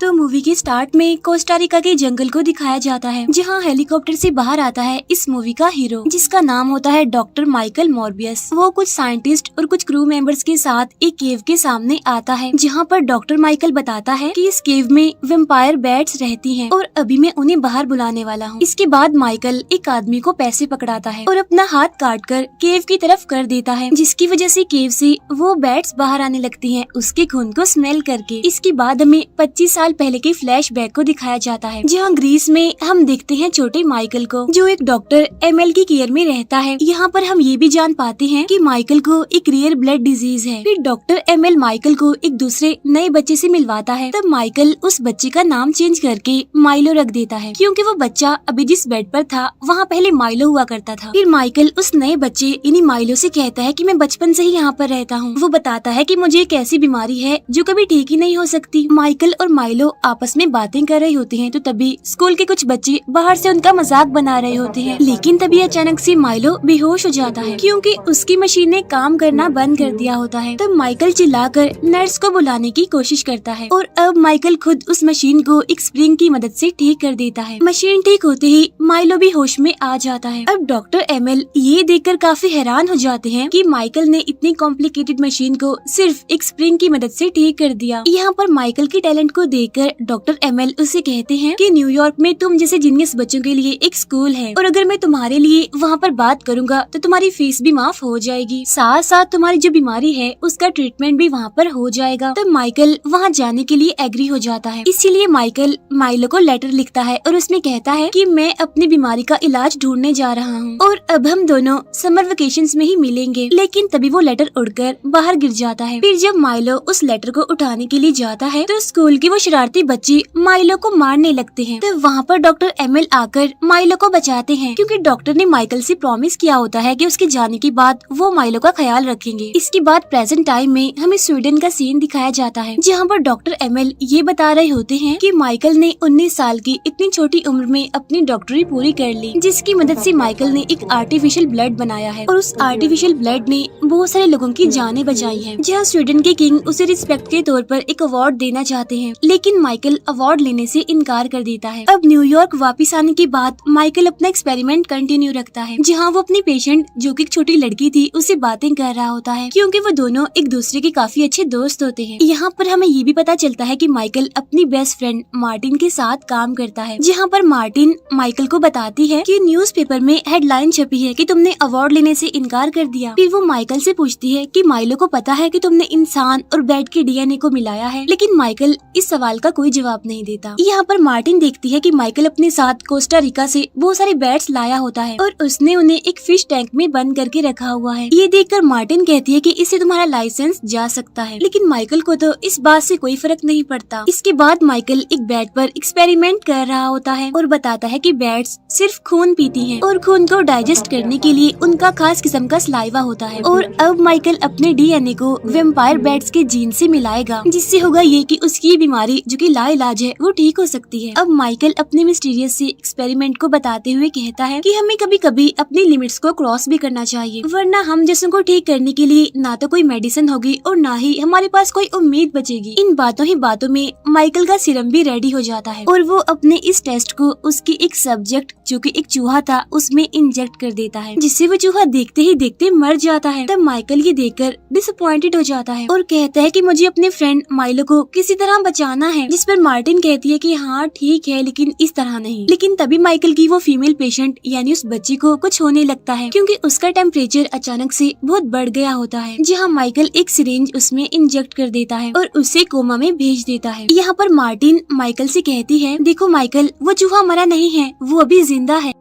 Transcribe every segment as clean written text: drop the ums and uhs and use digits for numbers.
तो मूवी के स्टार्ट में कोस्टारिका के जंगल को दिखाया जाता है, जहाँ हेलीकॉप्टर से बाहर आता है इस मूवी का हीरो, जिसका नाम होता है डॉक्टर माइकल मॉर्बियस। वो कुछ साइंटिस्ट और कुछ क्रू मेंबर्स के साथ एक केव के सामने आता है, जहाँ पर डॉक्टर माइकल बताता है कि इस केव में वेम्पायर बैट्स रहती हैं और अभी मैं उन्हें बाहर बुलाने वाला हूँ। इसके बाद माइकल एक आदमी को पैसे पकड़ाता है और अपना हाथ काट कर केव की तरफ कर देता है, जिसकी वजह से केव से वो बैट्स बाहर आने लगती हैं उसके खून को स्मेल करके। इसके बाद हमें 25 साल पहले के फ्लैशबैक को दिखाया जाता है, जहाँ ग्रीस में हम देखते हैं छोटे माइकल को, जो एक डॉक्टर एमएल की केयर में रहता है। यहाँ पर हम ये भी जान पाते हैं कि माइकल को एक रेयर ब्लड डिजीज है। फिर डॉक्टर एमएल माइकल को एक दूसरे नए बच्चे से मिलवाता है, तब माइकल उस बच्चे का नाम चेंज करके माइलो रख देता है, क्योंकि वो बच्चा अभी जिस बेड पर था वहाँ पहले माइलो हुआ करता था। फिर माइकल उस नए बच्चे यानी माइलो से कहता है कि मैं बचपन से ही यहाँ पर रहता हूँ। वो बताता है कि मुझे एक ऐसी बीमारी है जो कभी ठीक ही नहीं हो सकती। माइकल और माइलो आपस में बातें कर रहे होते हैं, तो तभी स्कूल के कुछ बच्चे बाहर से उनका मजाक बना रहे होते हैं, लेकिन तभी अचानक से माइलो बेहोश हो जाता है, क्योंकि उसकी मशीन ने काम करना बंद कर दिया होता है। तब माइकल चिल्लाकर नर्स को बुलाने की कोशिश करता है और अब माइकल खुद उस मशीन को एक स्प्रिंग की मदद से ठीक कर देता है। मशीन ठीक होते ही माइलो भी होश में आ जाता है। अब डॉक्टर एमएल ये देखकर काफी हैरान हो जाते हैं कि माइकल ने इतनी कॉम्प्लिकेटेड मशीन को सिर्फ एक स्प्रिंग की मदद से ठीक कर दिया। यहाँ पर माइकल के टैलेंट को देखकर डॉक्टर एमएल उसे कहते हैं कि न्यूयॉर्क में तुम जैसे जीनियस बच्चों के लिए एक स्कूल है, और अगर मैं तुम्हारे लिए वहाँ पर बात करूँगा तो तुम्हारी फीस भी माफ हो जाएगी, साथ साथ तुम्हारी जो बीमारी है उसका ट्रीटमेंट भी वहाँ पर हो जाएगा। तब माइकल वहाँ जाने के लिए एग्री हो जाता है। इसीलिए माइकल माइलो को लेटर लिखता है और उसमें कहता है कि मैं अपनी बीमारी का इलाज ढूंढने जा रहा हूँ और अब हम दोनों समर वेकेशंस में ही मिलेंगे। लेकिन तभी वो लेटर उड़कर बाहर गिर जाता है। फिर जब माइलो उस लेटर को उठाने के लिए जाता है तो स्कूल के वो शरारती बच्चे माइलो को मारने लगते हैं। तो वहाँ पर डॉक्टर एमएल आकर माइलो को बचाते हैं, क्योंकि डॉक्टर ने माइकल से प्रॉमिस किया होता है कि उसके जाने के बाद वो माइलो का ख्याल रखेंगे। इसके बाद प्रेजेंट टाइम में हमें स्वीडन का सीन दिखाया जाता है, जहाँ पर डॉक्टर एमएल ये बता रहे होते हैं कि माइकल ने 19 साल की इतनी छोटी उम्र में अपनी डॉक्टरी पूरी कर ली, जिसकी मदद से माइकल ने एक आर्टिफिशियल ब्लड बनाया है और उस आर्टिफिशियल ब्लड ने बहुत सारे लोगों की जानें बचाई हैं। जहाँ स्वीडन के किंग उसे रिस्पेक्ट के तौर पर एक अवार्ड देना चाहते हैं, लेकिन माइकल अवार्ड लेने से इनकार कर देता है। अब न्यूयॉर्क वापस आने के बाद माइकल अपना एक्सपेरिमेंट कंटिन्यू रखता है, जहाँ वो अपनी पेशेंट जो कि एक छोटी लड़की थी उससे बातें कर रहा होता है, क्योंकि वो दोनों एक दूसरे के काफी अच्छे दोस्त होते हैं। यहाँ पर हमें ये भी पता चलता है कि माइकल अपनी बेस्ट फ्रेंड मार्टिन के साथ काम करता है, जहाँ पर मार्टिन माइकल को बताती है कि न्यूज़पेपर में हेडलाइन छपी है कि तुमने अवार्ड लेने से इनकार कर दिया। फिर वो माइकल से पूछती है कि माइलो को पता है कि तुमने इंसान और बैट के डीएनए को मिलाया है, लेकिन माइकल इस सवाल का कोई जवाब नहीं देता। यहाँ पर मार्टिन देखती है कि माइकल अपने साथ कोस्टा रिका से बहुत सारे बैट्स लाया होता है और उसने उन्हें एक फिश टैंक में बंद करके रखा हुआ है। ये देखकर मार्टिन कहती है कि इससे तुम्हारा लाइसेंस जा सकता है, लेकिन माइकल को तो इस बात से कोई फर्क नहीं पड़ता। इसके बाद माइकल एक बैट पर एक्सपेरिमेंट कर रहा होता है और बताता है कि बैट्स सिर्फ खून पीती हैं और खून को डाइजेस्ट करने के लिए उनका खास किस्म का सलाइवा होता है। और अब माइकल अपने डीएनए को वेम्पायर बैट्स के जीन से मिलाएगा, जिससे होगा ये कि उसकी बीमारी जो कि लाइलाज है वो ठीक हो सकती है। अब माइकल अपने मिस्टीरियस से एक्सपेरिमेंट को बताते हुए कहता है कि हमें कभी कभी अपनी लिमिट्स को क्रॉस भी करना चाहिए, वरना हम जैसों को ठीक करने के लिए ना तो कोई मेडिसिन होगी और ना ही हमारे पास कोई उम्मीद बचेगी। इन बातों ही बातों में माइकल का सीरम भी रेडी हो जाता है और वो अपने इस टेस्ट को उसकी एक सब्जेक्ट जो कि एक चूहा था उसमें इंजेक्ट कर देता है, जिससे वो चूहा देखते ही देखते मर जाता है। तब माइकल ये देखकर डिसअपॉइंटेड हो जाता है और कहता है कि मुझे अपने फ्रेंड माइलो को किसी तरह बचाना है, जिस पर मार्टिन कहती है कि हाँ ठीक है, लेकिन इस तरह नहीं। लेकिन तभी माइकल की वो फीमेल पेशेंट यानी उस बच्ची को कुछ होने लगता है, क्योंकि उसका टेम्परेचर अचानक से बहुत बढ़ गया होता है, जहाँ माइकल एक सिरिंज उसमें इंजेक्ट कर देता है और उसे कोमा में भेज देता है। यहाँ पर मार्टिन माइकल से कहती है, देखो माइकल, वो चूहा मरा नहीं है, वो अभी जिंदा है।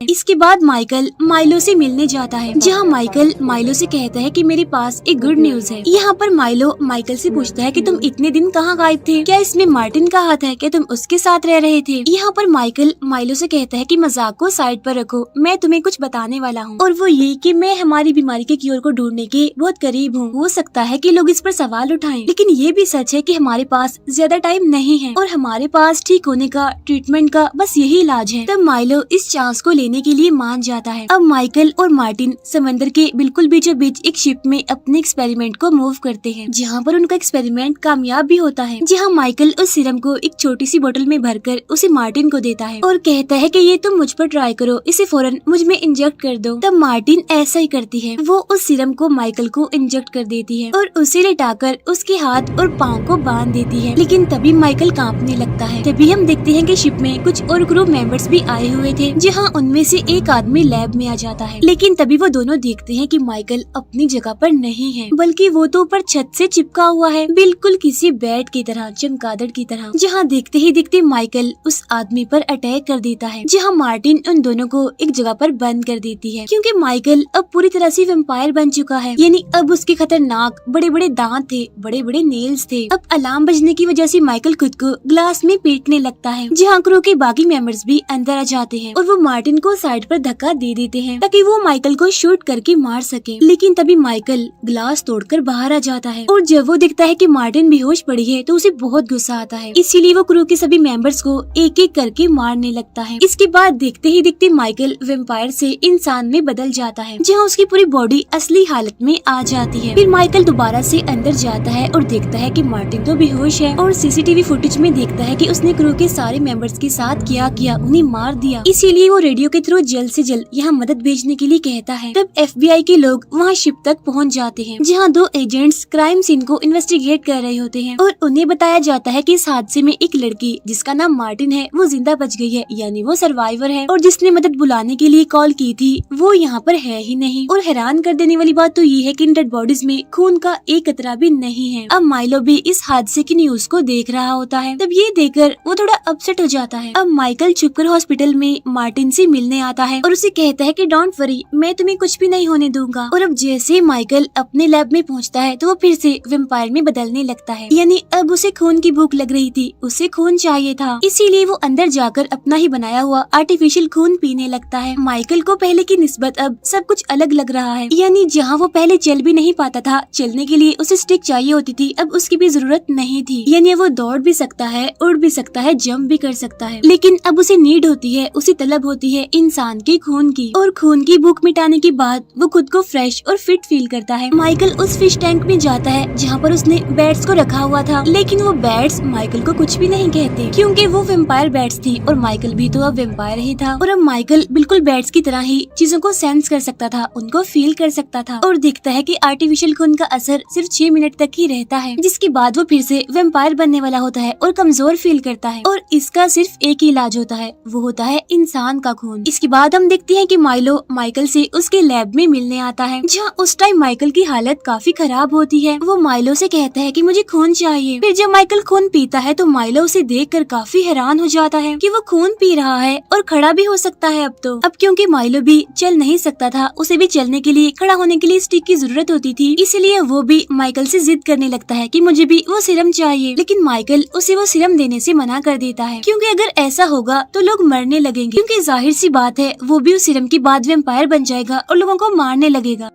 इसके बाद माइकल माइलो से मिलने जाता है, जहाँ माइकल माइलो से कहता है कि मेरे पास एक गुड न्यूज है। यहाँ पर माइलो माइकल से पूछता है कि तुम इतने दिन कहाँ गायब थे, क्या इसमें मार्टिन का हाथ है, क्या तुम उसके साथ रह रहे थे। यहाँ पर माइकल माइलो से कहता है कि मजाक को साइड पर रखो, मैं तुम्हें कुछ बताने वाला हूँ, और वो ये कि मैं हमारी बीमारी के क्योर को ढूंढने के बहुत करीब हूँ। हो सकता है कि लोग इस पर सवाल उठाएं, लेकिन ये भी सच है कि हमारे पास ज्यादा टाइम नहीं है और हमारे पास ठीक होने का, ट्रीटमेंट का बस यही इलाज है। तब माइलो इस चांस को देने के लिए मान जाता है। अब माइकल और मार्टिन समंदर के बिल्कुल बीचों बीच एक शिप में अपने एक्सपेरिमेंट को मूव करते हैं, जहाँ पर उनका एक्सपेरिमेंट कामयाब भी होता है। जहाँ माइकल उस सीरम को एक छोटी सी बोतल में भरकर उसे मार्टिन को देता है और कहता है कि ये तुम मुझ पर ट्राई करो, इसे फौरन मुझ में इंजेक्ट कर दो। तब मार्टिन ऐसा ही करती है, वो उस सीरम को माइकल को इंजेक्ट कर देती है और उसे लेटाकर उसके हाथ और पाँव को बांध देती है। लेकिन तभी माइकल कांपने लगता है। तभी हम देखते हैं कि शिप में कुछ और क्रू मेंबर्स भी आए हुए थे, जहां उनमें से एक आदमी लैब में आ जाता है। लेकिन तभी वो दोनों देखते हैं कि माइकल अपनी जगह पर नहीं है, बल्कि वो तो ऊपर छत से चिपका हुआ है, बिल्कुल किसी बैट की तरह, चमगादड़ की तरह। जहां देखते ही देखते माइकल उस आदमी पर अटैक कर देता है, जहां मार्टिन उन दोनों को एक जगह पर बंद कर देती है, क्योंकि माइकल अब पूरी तरह से वैम्पायर बन चुका है। यानी अब उसके खतरनाक बड़े बड़े दांत थे, बड़े बड़े नेल्स थे। अब अलार्म बजने की वजह से माइकल खुद को ग्लास में पीटने लगता है, जहाँ क्रू के बाकी मेंबर्स भी अंदर आ जाते हैं और वो मार्टिन को साइड पर धक्का दे देते हैं ताकि वो माइकल को शूट करके मार सके। लेकिन तभी माइकल ग्लास तोड़कर बाहर आ जाता है और जब वो देखता है कि मार्टिन बेहोश पड़ी है तो उसे बहुत गुस्सा आता है। इसीलिए वो क्रू के सभी मेंबर्स को एक एक करके मारने लगता है। इसके बाद देखते ही देखते माइकल वैम्पायर से इंसान में बदल जाता है, जहाँ उसकी पूरी बॉडी असली हालत में आ जाती है। फिर माइकल दोबारा से अंदर जाता है और देखता है कि मार्टिन तो बेहोश है और सीसीटीवी फुटेज में देखता है कि उसने क्रू के सारे मेंबर्स के साथ क्या किया, उन्हें मार दिया। इसीलिए वो रेडियो के थ्रू जल्द से जल्द यहाँ मदद भेजने के लिए कहता है। तब FBI के लोग वहाँ शिप तक पहुँच जाते हैं, जहाँ 2 एजेंट्स क्राइम सीन को इन्वेस्टिगेट कर रहे होते हैं और उन्हें बताया जाता है कि इस हादसे में एक लड़की जिसका नाम मार्टिन है वो जिंदा बच गई है, यानी वो सर्वाइवर है, और जिसने मदद बुलाने के लिए कॉल की थी वो यहाँ पर है ही नहीं। और हैरान कर देने वाली बात तो ये है कि इन डेड बॉडीज में खून का एक कतरा भी नहीं है। अब माइलो भी इस हादसे की न्यूज को देख रहा होता है। तब ये देखकर वो थोड़ा अपसेट हो जाता है। अब माइकल छुपकर हॉस्पिटल में मार्टिन से मिलने आता है और उसे कहता है कि डोंट वरी, मैं तुम्हें कुछ भी नहीं होने दूंगा। और अब जैसे ही माइकल अपने लैब में पहुंचता है तो वो फिर से वैम्पायर में बदलने लगता है। यानी अब उसे खून की भूख लग रही थी, उसे खून चाहिए था, इसीलिए वो अंदर जाकर अपना ही बनाया हुआ आर्टिफिशियल खून पीने लगता है। माइकल को पहले की निस्बत अब सब कुछ अलग लग रहा है। यानी जहाँ वो पहले चल भी नहीं पाता था, चलने के लिए उसे स्टिक चाहिए होती थी, अब उसकी भी जरूरत नहीं थी। यानी वो दौड़ भी सकता है, उड़ भी सकता है, जंप भी कर सकता है। लेकिन अब उसे नीड होती है, उसे तलब होती है इंसान के खून की, और खून की भूख मिटाने के बाद वो खुद को फ्रेश और फिट फील करता है। माइकल उस फिश टैंक में जाता है जहाँ पर उसने बैट्स को रखा हुआ था, लेकिन वो बैट्स माइकल को कुछ भी नहीं कहते, क्योंकि वो वैम्पायर बैट्स थी और माइकल भी तो अब वैम्पायर ही था। और अब माइकल बिल्कुल बैट्स की तरह ही चीजों को सेंस कर सकता था, उनको फील कर सकता था, और दिखता है कि आर्टिफिशियल खून का असर सिर्फ 6 मिनट तक ही रहता है, जिसके बाद वो फिर से वैम्पायर बनने वाला होता है और कमजोर फील करता है। और इसका सिर्फ एक ही इलाज होता है, वो होता है इंसान का खून। इसके बाद हम देखते हैं कि माइलो माइकल से उसके लैब में मिलने आता है, जहाँ उस टाइम माइकल की हालत काफी खराब होती है। वो माइलो से कहता है कि मुझे खून चाहिए। फिर जब माइकल खून पीता है तो माइलो उसे देखकर काफी हैरान हो जाता है कि वो खून पी रहा है और खड़ा भी हो सकता है। अब क्योंकि माइलो भी चल नहीं सकता था, उसे भी चलने के लिए, खड़ा होने के लिए स्टिक की जरूरत होती थी, इसलिए वो भी माइकल से जिद करने लगता है कि मुझे भी वो सीरम चाहिए। लेकिन माइकल उसे वो सीरम देने से मना कर देता है, क्योंकि अगर ऐसा होगा तो लोग मरने लगेंगे, क्योंकि जाहिर सी बात है वो भी उस सीरम के बाद वैम्पायर बन जाएगा और लोगों को मारने लगेगा।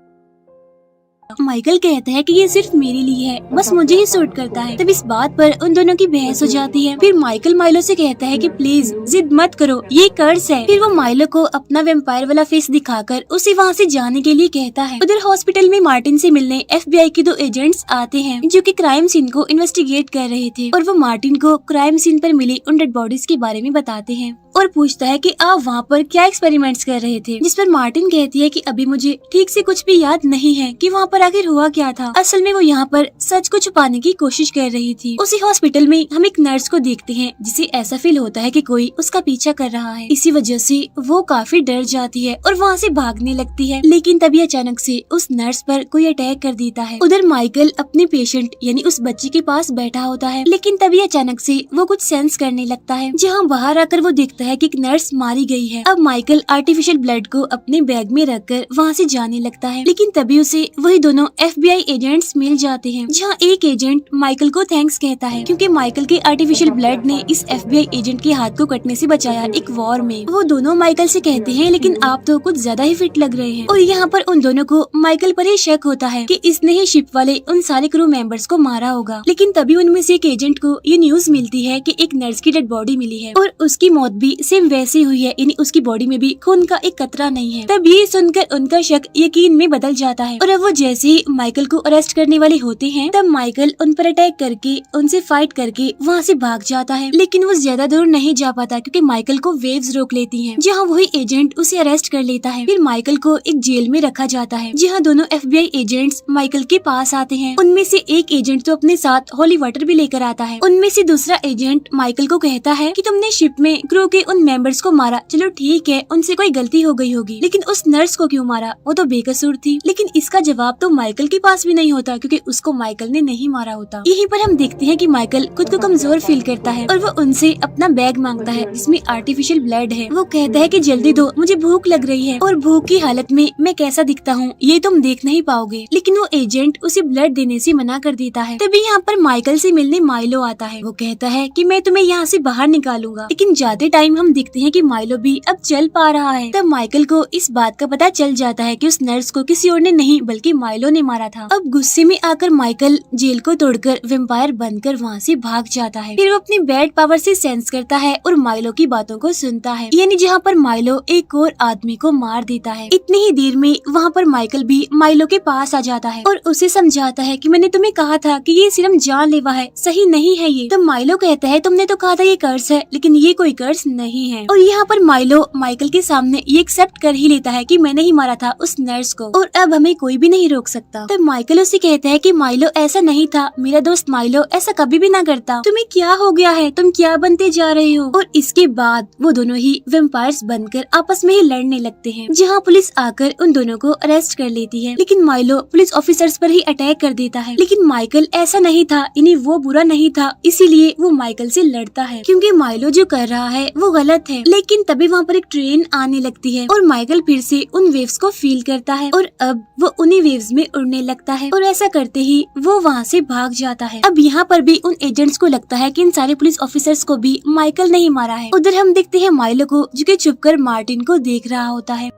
माइकल कहता है कि ये सिर्फ मेरे लिए है, बस मुझे ही सूट करता है। तब इस बात पर उन दोनों की बहस हो जाती है। फिर माइकल माइलो से कहता है कि प्लीज जिद मत करो, ये कर्स है। फिर वो माइलो को अपना वैम्पायर वाला फेस दिखाकर उसे वहाँ से जाने के लिए कहता है। उधर हॉस्पिटल में मार्टिन से मिलने FBI के 2 एजेंट्स आते हैं, जो कि क्राइम सीन को इन्वेस्टिगेट कर रहे थे, और वो मार्टिन को क्राइम सीन पर मिली उन डेड बॉडीज के बारे में बताते हैं और पूछता है कि आप वहाँ पर क्या एक्सपेरिमेंट्स कर रहे थे। जिस पर मार्टिन कहती है कि अभी मुझे ठीक से कुछ भी याद नहीं है कि वहाँ पर आखिर हुआ क्या था। असल में वो यहाँ पर सच को छुपाने की कोशिश कर रही थी। उसी हॉस्पिटल में हम एक नर्स को देखते हैं जिसे ऐसा फील होता है कि कोई उसका पीछा कर रहा है। इसी वजह से वो काफी डर जाती है और वहाँ से भागने लगती है। लेकिन तभी अचानक से उस नर्स पर कोई अटैक कर देता है। उधर माइकल अपने पेशेंट यानी उस बच्चे के पास बैठा होता है, लेकिन तभी अचानक से वो कुछ सेंस करने लगता है, जहाँ बाहर आकर वो देखता है कि एक नर्स मारी गई है। अब माइकल आर्टिफिशियल ब्लड को अपने बैग में रखकर वहाँ से जाने लगता है, लेकिन तभी उसे वही दोनों FBI एजेंट्स मिल जाते हैं, जहाँ एक एजेंट माइकल को थैंक्स कहता है, क्योंकि माइकल के आर्टिफिशियल ब्लड ने इस FBI एजेंट के हाथ को कटने से बचाया एक वॉर में। वो दोनों माइकल से कहते हैं लेकिन आप तो कुछ ज्यादा ही फिट लग रहे हैं। और यहाँ पर उन दोनों को माइकल पर ही शक होता है कि इसने ही शिप वाले उन सारे क्रू मेंबर्स को मारा होगा। लेकिन तभी उनमें से एक एजेंट को ये न्यूज मिलती है कि एक नर्स की डेड बॉडी मिली है और उसकी मौत भी भी सेम वैसी हुई है, यानी उसकी बॉडी में भी खून का एक कतरा नहीं है। तब ये सुनकर उनका शक यकीन में बदल जाता है और अब वो जैसे ही माइकल को अरेस्ट करने वाले होते हैं तब माइकल उन पर अटैक करके उनसे फाइट करके वहाँ से भाग जाता है। लेकिन वो ज्यादा दूर नहीं जा पाता क्योंकि माइकल को वेव्स रोक लेती हैं, जहाँ वही एजेंट उसे अरेस्ट कर लेता है। फिर माइकल को एक जेल में रखा जाता है, जहाँ दोनों FBI एजेंट्स माइकल के पास आते हैं। उनमें से एक एजेंट तो अपने साथ होली वाटर भी लेकर आता है। उनमें से दूसरा एजेंट माइकल को कहता है कि तुमने शिप में क्रू के उन मेंबर्स को मारा, चलो ठीक है उनसे कोई गलती हो गई होगी, लेकिन उस नर्स को क्यों मारा, वो तो बेकसूर थी। लेकिन इसका जवाब तो माइकल के पास भी नहीं होता क्योंकि उसको माइकल ने नहीं मारा होता। यहीं पर हम देखते हैं कि माइकल खुद को कमजोर फील करता है और वो उनसे अपना बैग मांगता है जिसमें आर्टिफिशियल ब्लड है। वो कहता है कि जल्दी दो, मुझे भूख लग रही है और भूख की हालत में मैं कैसा दिखता हूँ ये तुम देख नहीं पाओगे। लेकिन वो एजेंट उसे ब्लड देने से मना कर देता है। तभी यहाँ पर माइकल से मिलने माइलो आता है। वो कहता है कि मैं तुम्हें यहाँ से बाहर निकालूंगा, लेकिन जाते टाइम हम देखते हैं कि माइलो भी अब चल पा रहा है। तब माइकल को इस बात का पता चल जाता है कि उस नर्स को किसी और ने नहीं बल्कि माइलो ने मारा था। अब गुस्से में आकर माइकल जेल को तोड़कर वेम्पायर बनकर वहाँ से भाग जाता है। फिर वो अपनी बैड पावर से सेंस करता है और माइलो की बातों को सुनता है, यानी जहाँ पर माइलो एक और आदमी को मार देता है। इतनी ही देर में वहाँ पर माइकल भी माइलो के पास आ जाता है और उसे समझाता है कि मैंने तुम्हें कहा था कि ये सिर्फ जानलेवा है, सही नहीं है ये। तो माइलो कहता है तुमने तो कहा था ये कर्ज है, लेकिन ये कोई कर्ज नहीं है। और यहाँ पर माइलो माइकल के सामने ये एक्सेप्ट कर ही लेता है कि मैंने ही मारा था उस नर्स को और अब हमें कोई भी नहीं रोक सकता। तब माइकल उसे कहता है कि माइलो ऐसा नहीं था, मेरा दोस्त माइलो ऐसा कभी भी ना करता, तुम्हें क्या हो गया है, तुम क्या बनते जा रहे हो। और इसके बाद वो दोनों ही वेम्पायर्स बनकर आपस में ही लड़ने लगते हैं, जहाँ पुलिस आकर उन दोनों को अरेस्ट कर लेती है। लेकिन माइलो पुलिस ऑफिसर्स पर ही अटैक कर देता है। लेकिन माइकल ऐसा नहीं था, यानी वो बुरा नहीं था, इसीलिए वो माइकल से लड़ता है क्योंकि माइलो जो कर रहा है वो गलत है। लेकिन तभी वहाँ पर एक ट्रेन आने लगती है और माइकल फिर से उन वेव्स को फील करता है और अब वो उन्हीं वेव्स में उड़ने लगता है और ऐसा करते ही वो वहाँ से भाग जाता है। अब यहाँ पर भी उन एजेंट्स को लगता है कि इन सारे पुलिस ऑफिसर्स को भी माइकल नहीं मारा है। उधर हम देखते हैं माइलो को जो कि छुपकर मार्टिन को देख रहा होता है।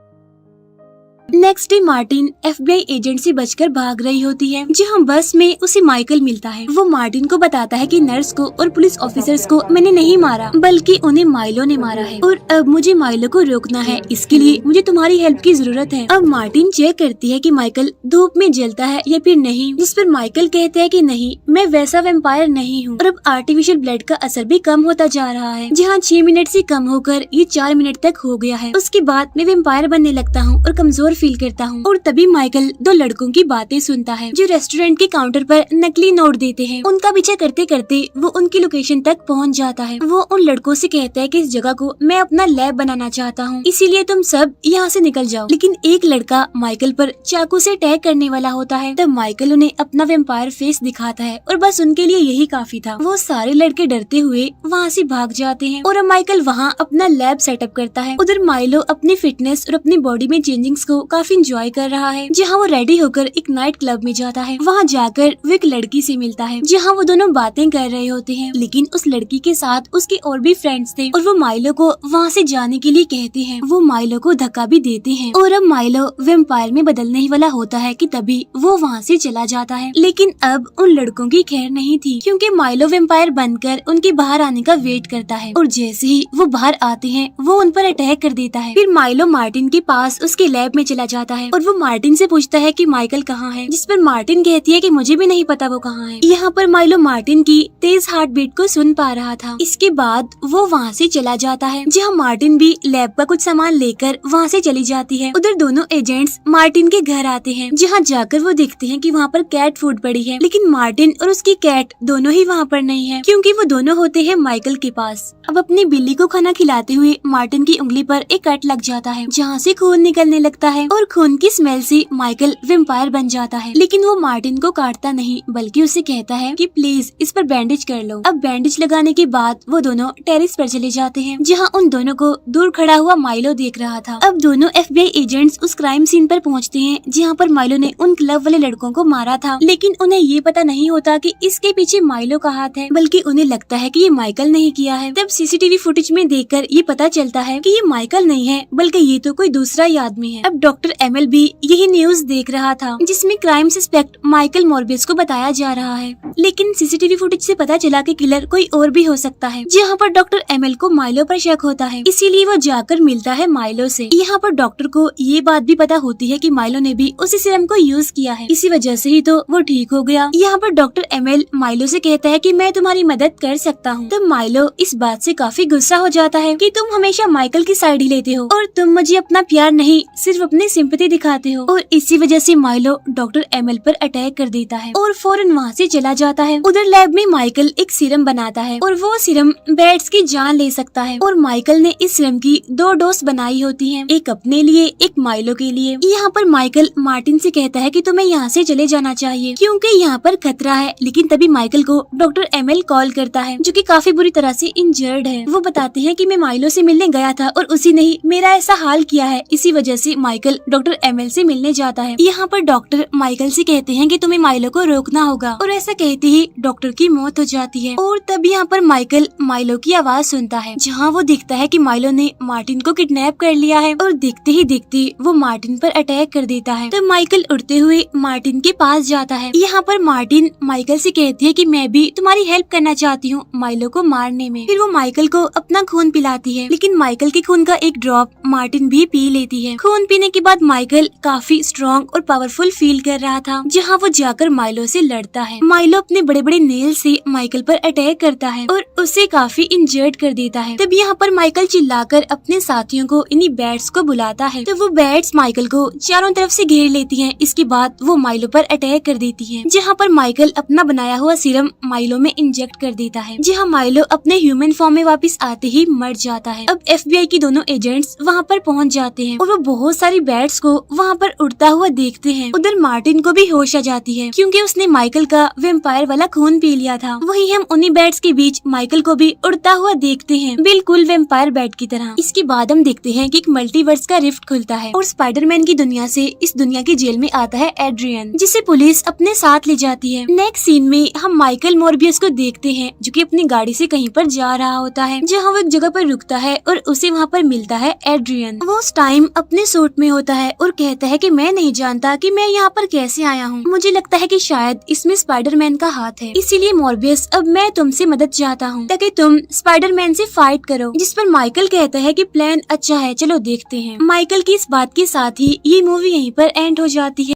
Next day Martin FBI agent से बचकर भाग रही होती है, जहाँ बस में उसे माइकल मिलता है। वो मार्टिन को बताता है कि नर्स को और पुलिस ऑफिसर्स को मैंने नहीं मारा बल्कि उन्हें माइलो ने मारा है और अब मुझे माइलो को रोकना है, इसके लिए मुझे तुम्हारी हेल्प की जरूरत है। अब मार्टिन चेक करती है कि माइकल धूप में जलता है या फिर नहीं, जिस पर माइकल कहते हैं कि नहीं, मैं वैसा वेम्पायर नहीं हूँ। और अब आर्टिफिशियल ब्लड का असर भी कम होता जा रहा है, जहाँ 6 मिनट से कम होकर ये 4 मिनट तक हो गया है। उसके बाद मैं वेम्पायर बनने लगता हूँ और कमजोर फील करता हूँ। और तभी माइकल 2 लड़कों की बातें सुनता है जो रेस्टोरेंट के काउंटर पर नकली नोट देते हैं। उनका पीछा करते करते वो उनकी लोकेशन तक पहुँच जाता है। वो उन लड़कों से कहता है कि इस जगह को मैं अपना लैब बनाना चाहता हूँ, इसीलिए तुम सब यहाँ से निकल जाओ। लेकिन एक लड़का माइकल पर चाकू से अटैक करने वाला होता है। तब माइकल उन्हें अपना वेम्पायर फेस दिखाता है और बस उनके लिए यही काफी था। वो सारे लड़के डरते हुए वहाँ से भाग जाते हैं और अब माइकल वहाँ अपना लैब सेटअप करता है। उधर माइलो अपनी फिटनेस और अपनी बॉडी में चेंजिंग्स को काफी एंजॉय कर रहा है, जहाँ वो रेडी होकर एक नाइट क्लब में जाता है। वहाँ जाकर वो एक लड़की से मिलता है, जहाँ वो दोनों बातें कर रहे होते हैं। लेकिन उस लड़की के साथ उसके और भी फ्रेंड्स थे और वो माइलो को वहाँ से जाने के लिए कहते हैं। वो माइलो को धक्का भी देते हैं और अब माइलो वेम्पायर में बदलने ही वाला होता है कि तभी वो वहाँ से चला जाता है। लेकिन अब उन लड़कों की खैर नहीं थी, क्योंकि माइलो वेम्पायर बनकर उनके बाहर आने का वेट करता है और जैसे ही वो बाहर आते हैं वो उन पर अटैक कर देता है। फिर माइलो मार्टिन के पास उसके लैब में चला जाता है और वो मार्टिन से पूछता है कि माइकल कहाँ है, जिस पर मार्टिन कहती है कि मुझे भी नहीं पता वो कहाँ है। यहाँ पर माइलो मार्टिन की तेज हार्ट बीट को सुन पा रहा था। इसके बाद वो वहाँ से चला जाता है, जहाँ मार्टिन भी लैब का कुछ सामान लेकर वहाँ से चली जाती है। उधर दोनों एजेंट्स मार्टिन के घर आते हैं, जहाँ जाकर वो देखते हैं कि वहाँ पर कैट फूड पड़ी है, लेकिन मार्टिन और उसकी कैट दोनों ही वहाँ पर नहीं है, क्योंकि वो दोनों होते हैं माइकल के पास। अब अपनी बिल्ली को खाना खिलाते हुए मार्टिन की उंगली पर एक कट लग जाता है, जहाँ से खून निकलने लगता है और खून की स्मेल से माइकल वेम्पायर बन जाता है। लेकिन वो मार्टिन को काटता नहीं, बल्कि उसे कहता है कि प्लीज इस पर बैंडेज कर लो। अब बैंडेज लगाने के बाद वो दोनों टेरेस पर चले जाते हैं, जहाँ उन दोनों को दूर खड़ा हुआ माइलो देख रहा था। अब दोनों FBI एजेंट्स उस क्राइम सीन पर पहुँचते हैं, जहाँ पर माइलो ने उन क्लब वाले लड़कों को मारा था। लेकिन उन्हें ये पता नहीं होता कि इसके पीछे माइलो का हाथ है, बल्कि उन्हें लगता है कि ये माइकल नहीं किया है। तब CCTV फुटेज में देखकर ये पता चलता है कि ये माइकल नहीं है, बल्कि ये तो कोई दूसरा ही आदमी है। अब डॉक्टर एमएल भी यही न्यूज देख रहा था जिसमें क्राइम सस्पेक्ट माइकल मॉर्बियस को बताया जा रहा है। लेकिन सीसीटीवी फुटेज से पता चला कि किलर कोई और भी हो सकता है। जहाँ पर डॉक्टर एमएल को माइलो पर शक होता है, इसीलिए वो जाकर मिलता है माइलो से। यहाँ पर डॉक्टर को ये बात भी पता होती है कि माइलो ने भी उसी सीरम को यूज किया है, इसी वजह से ही तो वो ठीक हो गया। यहाँ पर डॉक्टर एमएल माइलो से कहता है कि मैं तुम्हारी मदद कर सकता हूँ। तब माइलो इस बात से काफी गुस्सा हो जाता है कि तुम हमेशा माइकल की साइड ही लेते हो और तुम मुझे अपना प्यार नहीं सिर्फ अपनी सिंपैथी दिखाते हो। और इसी वजह से माइलो डॉक्टर एमएल पर अटैक कर देता है और फौरन वहाँ से चला जाता है। उधर लैब में माइकल एक सीरम बनाता है और वो सीरम बैट्स की जान ले सकता है। और माइकल ने इस सीरम की 2 डोज बनाई होती है, एक अपने लिए एक माइलो के लिए। यहाँ पर माइकल मार्टिन से कहता है कि तुम्हें यहाँ से चले जाना चाहिए क्योंकि यहाँ पर खतरा है। लेकिन तभी माइकल को डॉक्टर एमएल कॉल करता है जो कि काफी बुरी तरह से इंजर्ड है। वो बताते हैं कि मैं माइलो से मिलने गया था और उसी ने ही मेरा ऐसा हाल किया है। इसी वजह से माइकल डॉक्टर एमएल से मिलने जाता है। यहाँ पर डॉक्टर माइकल से कहते हैं कि तुम्हें माइलो को रोकना होगा और ऐसा कहते ही डॉक्टर की मौत हो जाती है। और तब यहाँ पर माइकल माइलो की आवाज सुनता है जहाँ वो दिखता है कि माइलो ने मार्टिन को किडनैप कर लिया है और देखते ही देखते वो मार्टिन पर अटैक कर देता है। तो माइकल उड़ते हुए मार्टिन के पास जाता है। यहाँ पर मार्टिन माइकल से कहती है कि मैं भी तुम्हारी हेल्प करना चाहती हूँ माइलो को मारने में। फिर वो माइकल को अपना खून पिलाती है, लेकिन माइकल के खून का एक ड्रॉप मार्टिन भी पी लेती है। खून पीने के बाद माइकल काफी स्ट्रॉन्ग और पावरफुल फील कर रहा था, जहाँ वो जाकर माइलो से लड़ता है। माइलो अपने बड़े बड़े नेल से माइकल पर अटैक करता है और उसे काफी इंजर्ड कर देता है। तब यहाँ पर माइकल चिल्लाकर अपने साथियों को इन्हीं बैट्स को बुलाता है। तो वो बैट्स माइकल को चारों तरफ से घेर लेती हैं। इसके बाद वो माइलो पर अटैक कर देती है, जहाँ पर माइकल अपना बनाया हुआ सीरम माइलो में इंजेक्ट कर देता है, जहाँ माइलो अपने ह्यूमन फॉर्म में वापस आते ही मर जाता है। अब एफबीआई की दोनों एजेंट्स वहाँ पर पहुँच जाते हैं और वो बहुत सारी बैट्स को वहाँ पर उड़ता हुआ देखते हैं। उधर मार्टिन को भी होश आ जाती है क्योंकि उसने माइकल का वेम्पायर वाला खून पी लिया था। वही हम उन्हीं बैट्स के बीच माइकल को भी उड़ता हुआ देखते हैं, बिल्कुल वेम्पायर बैट की तरह। इसके बाद हम देखते हैं कि एक मल्टीवर्स का रिफ्ट खुलता है और स्पाइडरमैन की दुनिया से इस दुनिया की जेल में आता है एड्रियन, जिसे पुलिस अपने साथ ले जाती है। नेक्स्ट सीन में हम माइकल मॉर्बियस को देखते हैं जो कि अपनी गाड़ी से कहीं पर जा रहा होता है, जहाँ वो एक जगह पर रुकता है और उसे वहाँ पर मिलता है एड्रियन। वो उस टाइम अपने सूट में होता है और कहता है कि मैं नहीं जानता कि मैं यहाँ पर कैसे आया हूँ। मुझे लगता है कि शायद इसमें स्पाइडरमैन का हाथ है, इसीलिए मॉर्बियस अब मैं तुमसे मदद चाहता हूँ ताकि तुम स्पाइडरमैन से फाइट करो। जिस पर माइकल कहता है कि प्लान अच्छा है, चलो देखते हैं। माइकल की इस बात के साथ ही ये मूवी यहीं पर एंड हो जाती है।